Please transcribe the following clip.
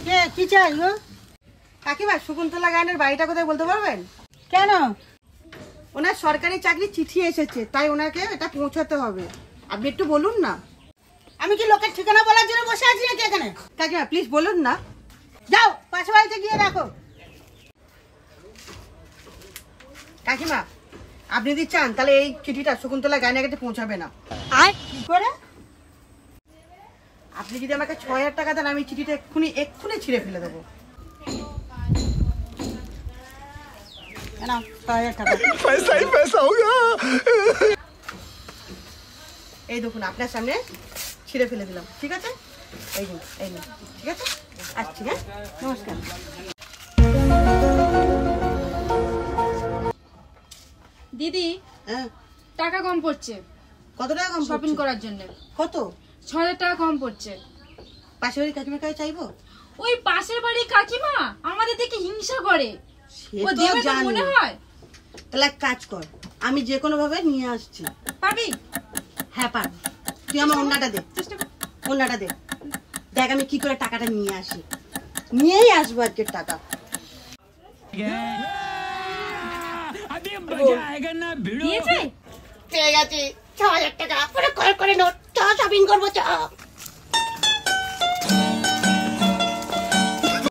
কে কি চাই গো? কাকিমা, শকুন্তলা গায়নের বাড়িটা কোথায় বলতে পারবেন? কেন? ওনার সরকারি চাকরি চিঠি এসেছে, তাই ওনাকে এটা পৌঁছাতে হবে। আপনি একটু বলুন না। আমি কি লোকের ঠিকানা বলার জন্য বসে আছি নাকি এখানে? কাকিমা প্লিজ বলুন না। যাও পাশে বাড়িতে গিয়ে রাখো। কাকিমা, আপনি যদি চান তাহলে এই চিঠিটা শকুন্তলা গায়নের কাছে পৌঁছাবে না। আর কি করে? আপনি যদি আমাকে ৬,০০০ টাকা দেন, আমি চিঠিটা এক্ষুনি ছিঁড়ে ফেলে দেবো। এই দেখুন, আপনার সামনে ছিঁড়ে ফেলে দিলাম। ঠিক আছে, এই নিন, ঠিক আছে। আসছি, হ্যাঁ, নমস্কার। দিদি, হ্যাঁ, টাকা কম পড়ছে। কত টাকা কম? শপিং করার জন্য। কত? ৬,০০০ টাকা কম পড়ছে। পাশের বাড়ির কাকিমার কাছে চাইবো? ওই পাশের বাড়ির কাকিমা আমাদের দেখে হিংসা করে। ও তো দেবে তো জানি। মনে হয়। তাহলে এক কাজ কর, আমি যে কোনো ভাবে নিয়ে আসছি। পাবি? হ্যাঁ পারবো। তুই আমার ওন্নাটা দে, ওন্নাটা দে। দেখ আমি কি করে টাকাটা নিয়ে আসি। নিয়েই আসবো আজকের টাকা। দিয়েছে? পেয়ে গেছি ৬,০০০ টাকা। করে নোট, চ শপিং করবো, চ।